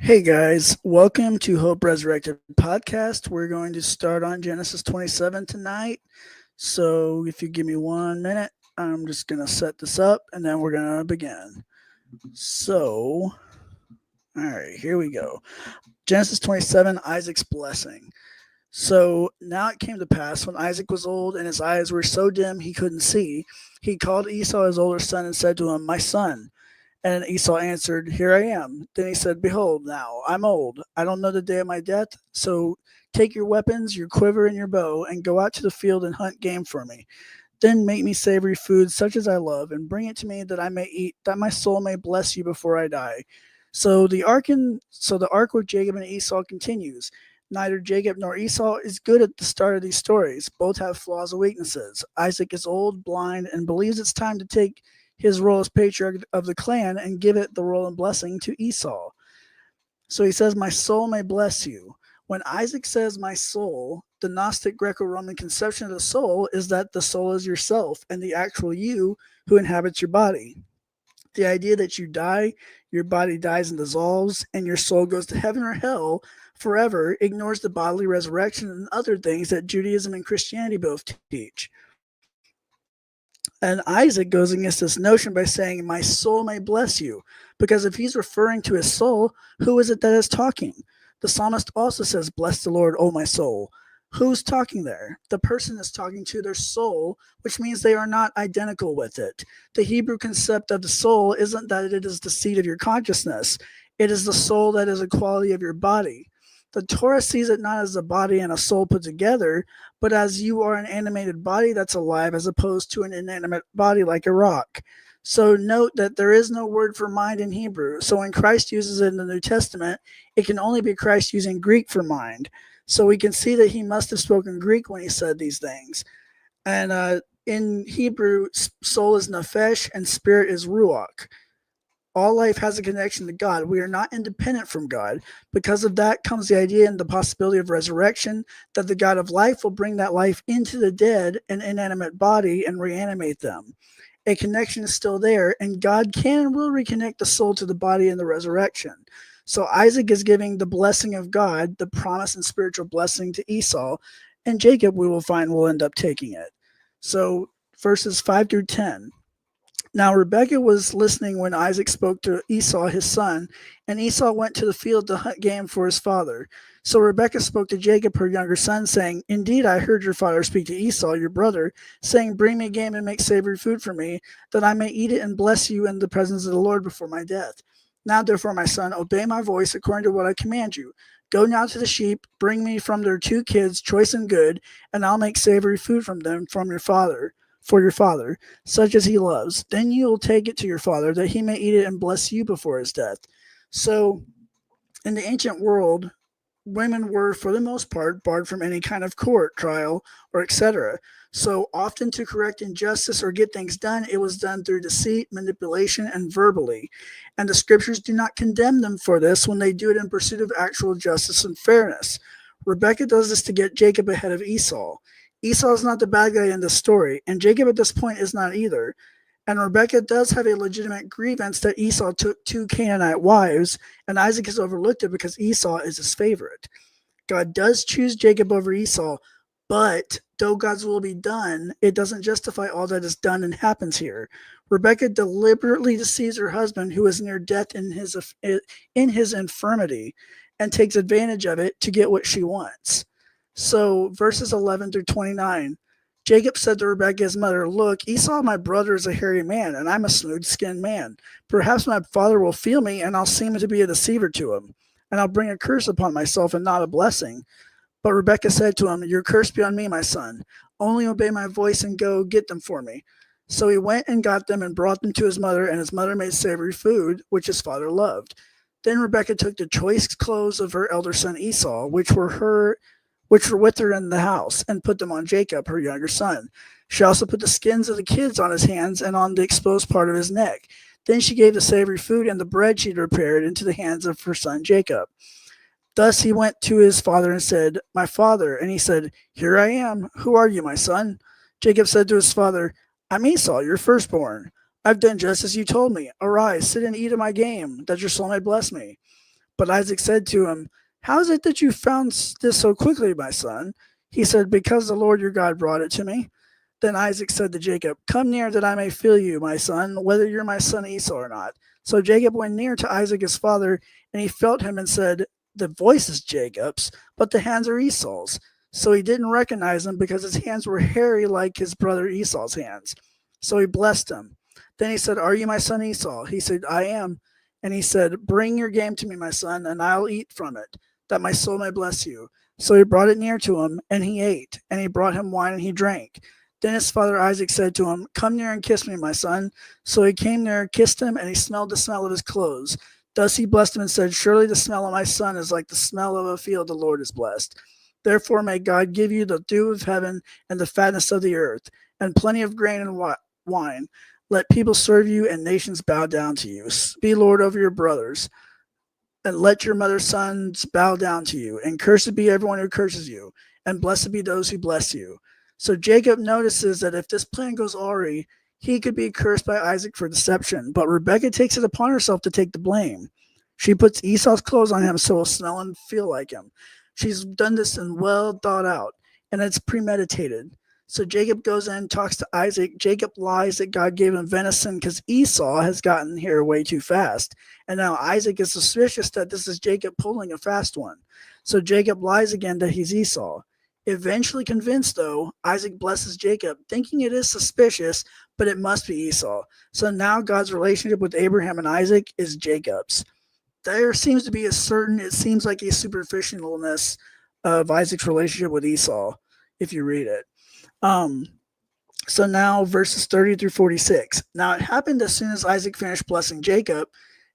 Hey guys, welcome to Hope Resurrected Podcast. We're going to start on Genesis 27 tonight. So if you give me 1 minute, I'm just going to set this up and then we're going to begin. So, all right, here we go. Genesis 27, Isaac's blessing. So now it came to pass when Isaac was old and his eyes were so dim he couldn't see, he called Esau his older son and said to him, "My son." And Esau answered, "Here I am." Then he said, "Behold, now I'm old. I don't know the day of my death. So take your weapons, your quiver, and your bow, and go out to the field and hunt game for me. Then make me savory food such as I love, and bring it to me that I may eat, that my soul may bless you before I die." So the arc with Jacob and Esau continues. Neither Jacob nor Esau is good at the start of these stories. Both have flaws and weaknesses. Isaac is old, blind, and believes it's time to take his role as patriarch of the clan and give it the role and blessing to Esau. So he says, "My soul may bless you." When Isaac says "my soul," the Gnostic Greco Roman conception of the soul is that the soul is yourself and the actual you who inhabits your body. The idea that you die, your body dies and dissolves, and your soul goes to heaven or hell forever ignores the bodily resurrection and other things that Judaism and Christianity both teach. And Isaac goes against this notion by saying, "My soul may bless you." Because if he's referring to his soul, who is it that is talking? The psalmist also says, "Bless the Lord, O my soul." Who's talking there? The person is talking to their soul, which means they are not identical with it. The Hebrew concept of the soul isn't that it is the seat of your consciousness, it is the soul that is a quality of your body. The Torah sees it not as a body and a soul put together, but as you are an animated body that's alive as opposed to an inanimate body like a rock. So note that there is no word for mind in Hebrew. So when Christ uses it in the New Testament, it can only be Christ using Greek for mind. So we can see that he must have spoken Greek when he said these things. And in Hebrew, soul is nefesh and spirit is ruach. All life has a connection to God. We are not independent from God. Because of that comes the idea and the possibility of resurrection, that the God of life will bring that life into the dead and inanimate body and reanimate them. A connection is still there, and God can and will reconnect the soul to the body in the resurrection. So Isaac is giving the blessing of God, the promise and spiritual blessing to Esau, and Jacob, we will find, will end up taking it. So verses 5 through 10. Now Rebekah was listening when Isaac spoke to Esau his son, and Esau went to the field to hunt game for his father. So Rebekah spoke to Jacob her younger son, saying, "Indeed, I heard your father speak to Esau your brother, saying, 'Bring me game and make savory food for me, that I may eat it and bless you in the presence of the Lord before my death.' Now therefore, my son, obey my voice according to what I command you. Go now to the sheep, bring me from their 2 kids, choice and good, and I'll make savory food from them for your father, such as he loves. Then you will take it to your father, that he may eat it and bless you before his death." So, in the ancient world, women were, for the most part, barred from any kind of court, trial, or etc. So, often to correct injustice or get things done, it was done through deceit, manipulation, and verbally. And the scriptures do not condemn them for this when they do it in pursuit of actual justice and fairness. Rebecca does this to get Jacob ahead of Esau. Esau is not the bad guy in this story, and Jacob at this point is not either. And Rebecca does have a legitimate grievance that Esau took 2 Canaanite wives, and Isaac has overlooked it because Esau is his favorite. God does choose Jacob over Esau, but though God's will be done, it doesn't justify all that is done and happens here. Rebecca deliberately deceives her husband, who is near death in his infirmity, and takes advantage of it to get what she wants. So verses 11 through 29. Jacob said to Rebekah his mother, "Look, Esau my brother is a hairy man, and I'm a smooth-skinned man. Perhaps my father will feel me, and I'll seem to be a deceiver to him, and I'll bring a curse upon myself and not a blessing." But Rebekah said to him, "Your curse be on me, my son. Only obey my voice and go get them for me." So he went and got them and brought them to his mother, and his mother made savory food, which his father loved. Then Rebekah took the choice clothes of her elder son Esau, which were with her in the house, and put them on Jacob, her younger son. She also put the skins of the kids on his hands and on the exposed part of his neck. Then she gave the savory food and the bread she had prepared into the hands of her son Jacob. Thus he went to his father and said, "My father." And he said, "Here I am. Who are you, my son?" Jacob said to his father, "I'm Esau, your firstborn. I've done just as you told me. Arise, sit and eat of my game, that your soul may bless me." But Isaac said to him, "How is it that you found this so quickly, my son?" He said, "Because the Lord your God brought it to me." Then Isaac said to Jacob, "Come near that I may feel you, my son, whether you're my son Esau or not." So Jacob went near to Isaac his father, and he felt him and said, "The voice is Jacob's, but the hands are Esau's." So he didn't recognize him because his hands were hairy like his brother Esau's hands. So he blessed him. Then he said, "Are you my son Esau?" He said, "I am." And he said, "Bring your game to me, my son, and I'll eat from it, that my soul may bless you." So he brought it near to him, and he ate, and he brought him wine, and he drank. Then his father Isaac said to him, "Come near and kiss me, my son." So he came near, kissed him, and he smelled the smell of his clothes. Thus he blessed him and said, "Surely the smell of my son is like the smell of a field the Lord has blessed. Therefore may God give you the dew of heaven and the fatness of the earth, and plenty of grain and wine. Let people serve you and nations bow down to you. Be Lord over your brothers, and let your mother's sons bow down to you. And cursed be everyone who curses you, and blessed be those who bless you." So Jacob notices that if this plan goes awry, he could be cursed by Isaac for deception. But Rebekah takes it upon herself to take the blame. She puts Esau's clothes on him so he'll smell and feel like him. She's done this and well thought out, and it's premeditated. So Jacob goes in, talks to Isaac. Jacob lies that God gave him venison because Esau has gotten here way too fast. And now Isaac is suspicious that this is Jacob pulling a fast one. So Jacob lies again that he's Esau. Eventually convinced, though, Isaac blesses Jacob, thinking it is suspicious, but it must be Esau. So now God's relationship with Abraham and Isaac is Jacob's. There seems to be it seems like a superficialness of Isaac's relationship with Esau, if you read it. So now verses 30 through 46. Now it happened as soon as Isaac finished blessing Jacob,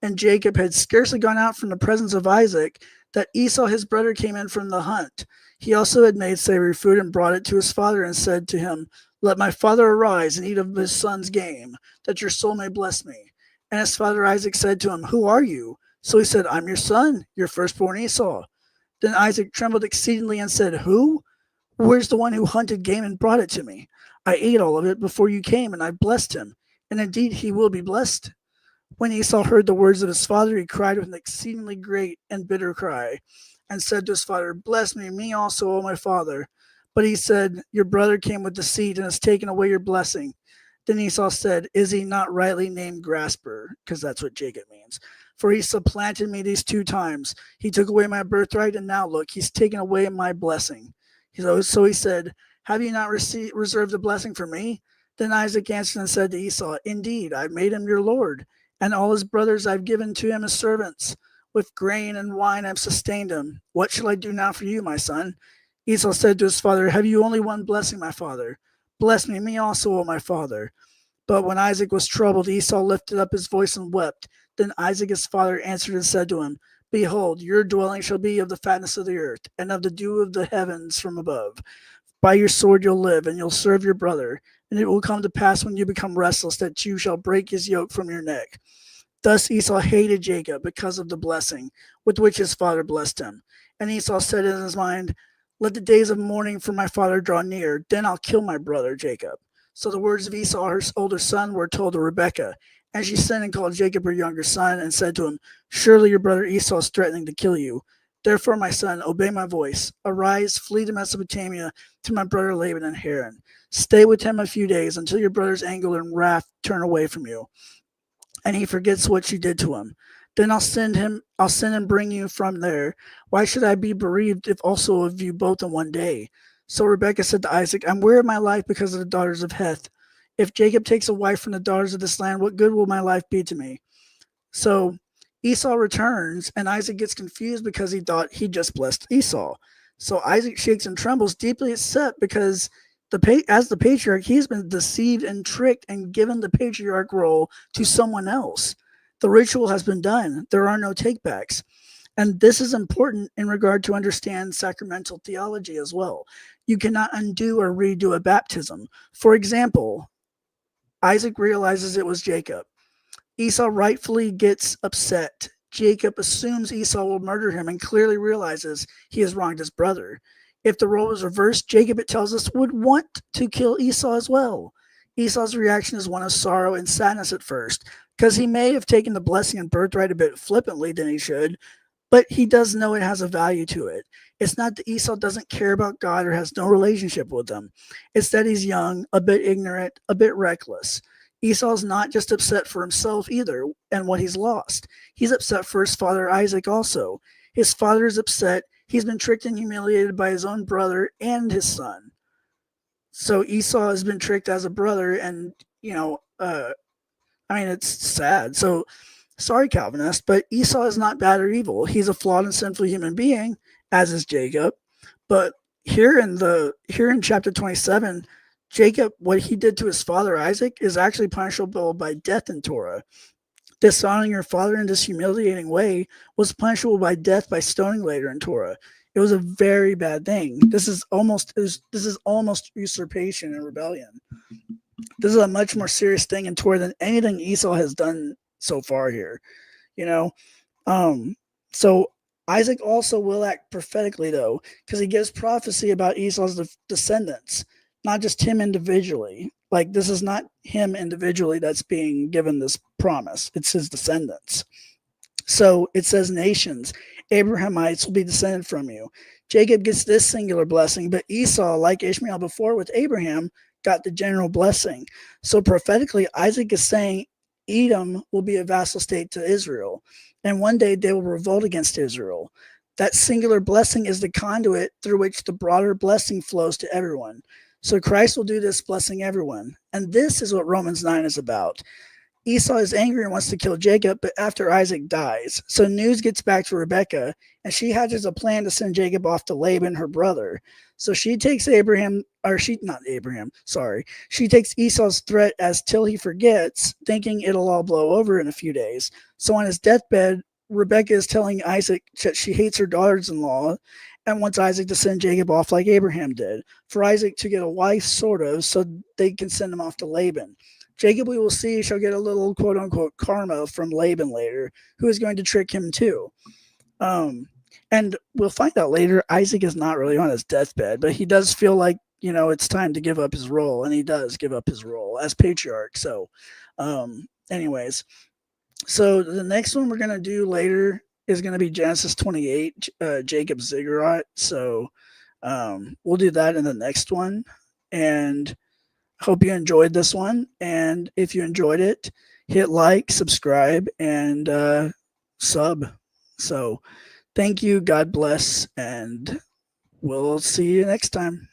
and Jacob had scarcely gone out from the presence of Isaac, that Esau his brother came in from the hunt. He also had made savory food and brought it to his father and said to him, "Let my father arise and eat of his son's game, that your soul may bless me." And his father Isaac said to him, "Who are you?" So he said, "I'm your son, your firstborn Esau." Then Isaac trembled exceedingly and said, "Who? Where's the one who hunted game and brought it to me? I ate all of it before you came, and I blessed him, and indeed he will be blessed." When Esau heard the words of his father, he cried with an exceedingly great and bitter cry, and said to his father, "Bless me also, O my father." But he said, "Your brother came with deceit and has taken away your blessing." Then Esau said, "Is he not rightly named Grasper?" Because that's what Jacob means. "For he supplanted me these 2 times. He took away my birthright, and now look, he's taken away my blessing." So he said, "Have you not reserved a blessing for me?" Then Isaac answered and said to Esau, "Indeed, I've made him your lord, and all his brothers I've given to him as servants. With grain and wine I've sustained him. What shall I do now for you, my son?" Esau said to his father, "Have you only one blessing, my father? Bless me also, O my father." But when Isaac was troubled, Esau lifted up his voice and wept. Then Isaac his father answered and said to him, "Behold, your dwelling shall be of the fatness of the earth, and of the dew of the heavens from above. By your sword you'll live, and you'll serve your brother. And it will come to pass when you become restless that you shall break his yoke from your neck." Thus Esau hated Jacob because of the blessing with which his father blessed him. And Esau said in his mind, "Let the days of mourning for my father draw near, then I'll kill my brother Jacob." So the words of Esau, her older son, were told to Rebekah. And she sent and called Jacob her younger son and said to him, "Surely your brother Esau is threatening to kill you. Therefore, my son, obey my voice. Arise, flee to Mesopotamia to my brother Laban in Haran. Stay with him a few days until your brother's anger and wrath turn away from you, and he forgets what you did to him. Then I'll send and bring you from there. Why should I be bereaved if also of you both in one day?" So Rebekah said to Isaac, "I'm weary of my life because of the daughters of Heth. If Jacob takes a wife from the daughters of this land, what good will my life be to me?" So Esau returns, and Isaac gets confused because he thought he just blessed Esau. So Isaac shakes and trembles, deeply upset because as the patriarch, he's been deceived and tricked and given the patriarch role to someone else. The ritual has been done. There are no takebacks. And this is important in regard to understand sacramental theology as well. You cannot undo or redo a baptism. For example, Isaac realizes it was Jacob. Esau rightfully gets upset. Jacob assumes Esau will murder him and clearly realizes he has wronged his brother. If the role was reversed, Jacob, it tells us, would want to kill Esau as well. Esau's reaction is one of sorrow and sadness at first, because he may have taken the blessing and birthright a bit flippantly than he should, but he does know it has a value to it. It's not that Esau doesn't care about God or has no relationship with him. It's that he's young, a bit ignorant, a bit reckless. Esau's not just upset for himself either and what he's lost. He's upset for his father Isaac also. His father is upset. He's been tricked and humiliated by his own brother and his son. So Esau has been tricked as a brother, and it's sad. So sorry, Calvinist, but Esau is not bad or evil. He's a flawed and sinful human being, as is Jacob. But here in chapter 27, Jacob, what he did to his father Isaac is actually punishable by death in Torah. Dishonoring your father in this humiliating way was punishable by death by stoning later in Torah. It was a very bad thing. This is almost usurpation and rebellion. This is a much more serious thing in Torah than anything Esau has done so far here. So Isaac also will act prophetically, though, because he gives prophecy about Esau's descendants, not just him individually. Like, this is not him individually that's being given this promise. It's his descendants. So it says nations, Abrahamites will be descended from you. Jacob gets this singular blessing, but Esau, like Ishmael before with Abraham, got the general blessing. So prophetically, Isaac is saying Edom will be a vassal state to Israel, and one day they will revolt against Israel. That singular blessing is the conduit through which the broader blessing flows to everyone. So Christ will do this, blessing everyone. And this is what Romans 9 is about. Esau is angry and wants to kill Jacob, but after Isaac dies. So news gets back to Rebekah, and she hatches a plan to send Jacob off to Laban, her brother. So she takes she takes Esau's threat as till he forgets, thinking it'll all blow over in a few days. So on his deathbed, Rebekah is telling Isaac that she hates her daughters-in-law and wants Isaac to send Jacob off like Abraham did, for Isaac to get a wife, sort of, so they can send him off to Laban. Jacob, we will see, shall get a little quote-unquote karma from Laban later, who is going to trick him too. And we'll find out later, Isaac is not really on his deathbed, but he does feel like, it's time to give up his role, and he does give up his role as patriarch. So anyways, so the next one we're going to do later is going to be Genesis 28, Jacob's ziggurat. So we'll do that in the next one. And hope you enjoyed this one. And if you enjoyed it, hit like, subscribe, and sub. So thank you. God bless. And we'll see you next time.